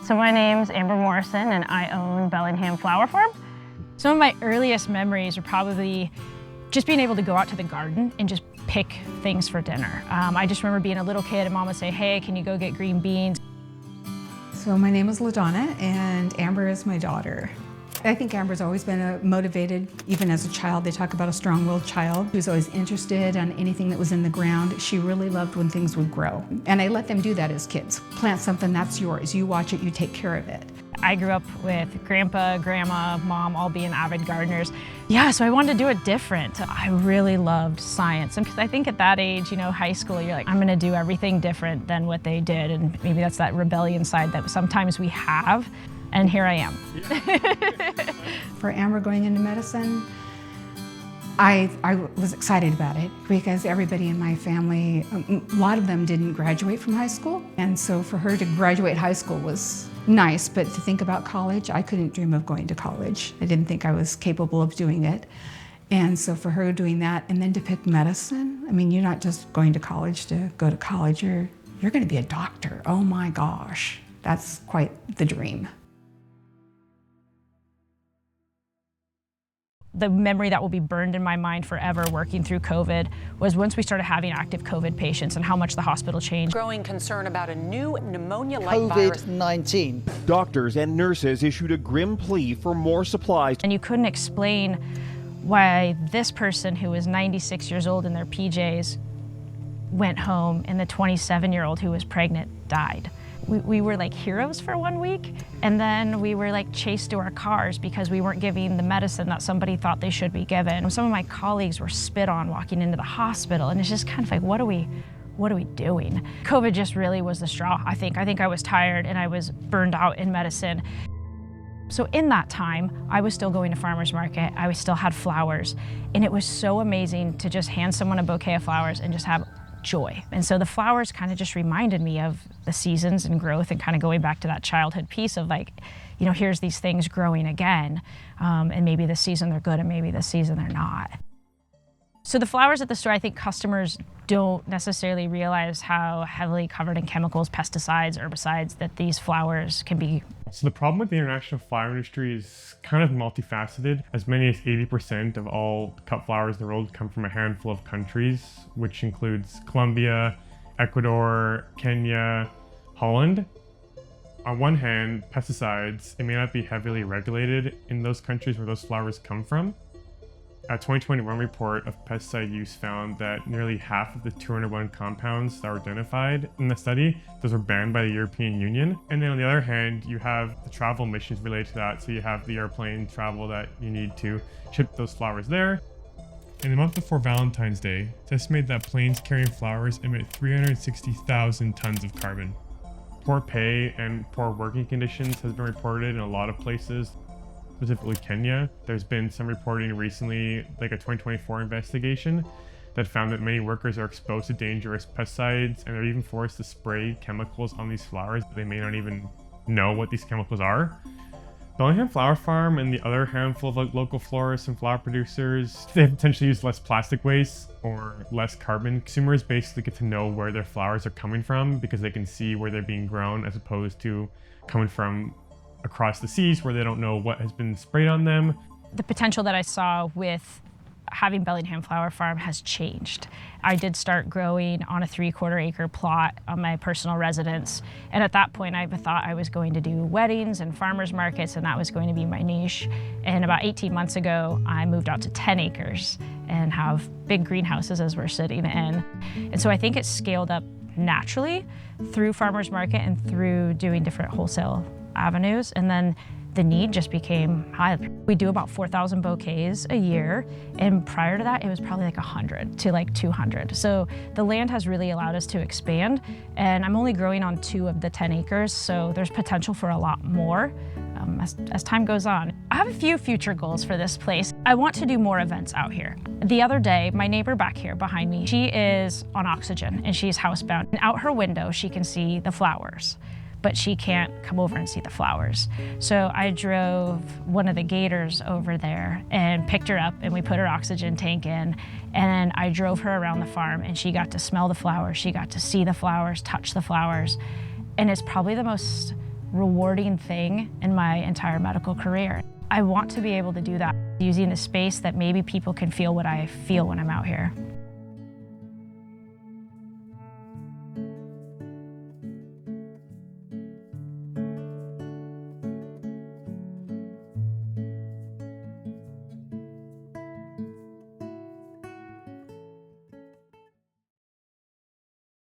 So my name's Amber Morrison and I own Bellingham Flower Farm. Some of my earliest memories are probably just being able to go out to the garden and just pick things for dinner. I just remember being a little kid and Mom would say, hey, can you go get green beans? So my name is LaDonna and Amber is my daughter. I think Amber's always been motivated, even as a child. They talk about a strong-willed child who's always interested in anything that was in the ground. She really loved when things would grow. And I let them do that as kids. Plant something, that's yours. You watch it, you take care of it. I grew up with Grandpa, Grandma, Mom, all being avid gardeners. Yeah, so I wanted to do it different. I really loved science. And because I think at that age, you know, high school, you're like, I'm gonna do everything different than what they did. And maybe that's that rebellion side that sometimes we have. And here I am. For Amber going into medicine, I was excited about it because everybody in my family, a lot of them didn't graduate from high school. And so for her to graduate high school was nice, but to think about college, I couldn't dream of going to college. I didn't think I was capable of doing it. And so for her doing that and then to pick medicine, I mean, you're not just going to college to go to college, you're gonna be a doctor. Oh my gosh, that's quite the dream. The memory that will be burned in my mind forever working through COVID was once we started having active COVID patients and how much the hospital changed. Growing concern about a new pneumonia-like virus. COVID-19. Doctors and nurses issued a grim plea for more supplies. And you couldn't explain why this person who was 96 years old in their PJs went home and the 27-year-old who was pregnant died. We were like heroes for 1 week, and then we were like chased to our cars because we weren't giving the medicine that somebody thought they should be given. Some of my colleagues were spit on walking into the hospital, and it's just kind of like, what are we doing? COVID just really was the straw, I think. I think I was tired and I was burned out in medicine. So in that time, I was still going to farmer's market, I still had flowers, and it was so amazing to just hand someone a bouquet of flowers and just have joy. And so the flowers kind of just reminded me of the seasons and growth and kind of going back to that childhood piece of like, you know, here's these things growing again. And maybe this season they're good and maybe this season they're not. So the flowers at the store, I think customers don't necessarily realize how heavily covered in chemicals, pesticides, herbicides that these flowers can be. So the problem with the international flower industry is kind of multifaceted. As many as 80% of all cut flowers in the world come from a handful of countries, which includes Colombia, Ecuador, Kenya, Holland. On one hand, pesticides, it may not be heavily regulated in those countries where those flowers come from. A 2021 report of pesticide use found that nearly half of the 201 compounds that were identified in the study, those were banned by the European Union. And then on the other hand, you have the travel emissions related to that. So you have the airplane travel that you need to ship those flowers there. In the month before Valentine's Day, it's estimated that planes carrying flowers emit 360,000 tons of carbon. Poor pay and poor working conditions has been reported in a lot of places. Specifically Kenya. There's been some reporting recently, like a 2024 investigation, that found that many workers are exposed to dangerous pesticides and they're even forced to spray chemicals on these flowers. They may not even know what these chemicals are. Bellingham Flower Farm and the other handful of local florists and flower producers, they potentially use less plastic waste or less carbon. Consumers basically get to know where their flowers are coming from because they can see where they're being grown as opposed to coming from across the seas where they don't know what has been sprayed on them. The potential that I saw with having Bellingham Flower Farm has changed. I did start growing on a 3/4 acre plot on my personal residence. And at that point, I thought I was going to do weddings and farmers markets, and that was going to be my niche. And about 18 months ago, I moved out to 10 acres and have big greenhouses as we're sitting in. And so I think it's scaled up naturally through farmers market and through doing different wholesale avenues, and then the need just became high. We do about 4,000 bouquets a year, and prior to that, it was probably like 100 to like 200. So the land has really allowed us to expand, and I'm only growing on 2 of the 10 acres, so there's potential for a lot more as time goes on. I have a few future goals for this place. I want to do more events out here. The other day, my neighbor back here behind me, she is on oxygen and she's housebound. And out her window, she can see the flowers, but she can't come over and see the flowers. So I drove one of the gators over there and picked her up, and we put her oxygen tank in, and I drove her around the farm, and she got to smell the flowers, she got to see the flowers, touch the flowers, and it's probably the most rewarding thing in my entire medical career. I want to be able to do that using a space that maybe people can feel what I feel when I'm out here.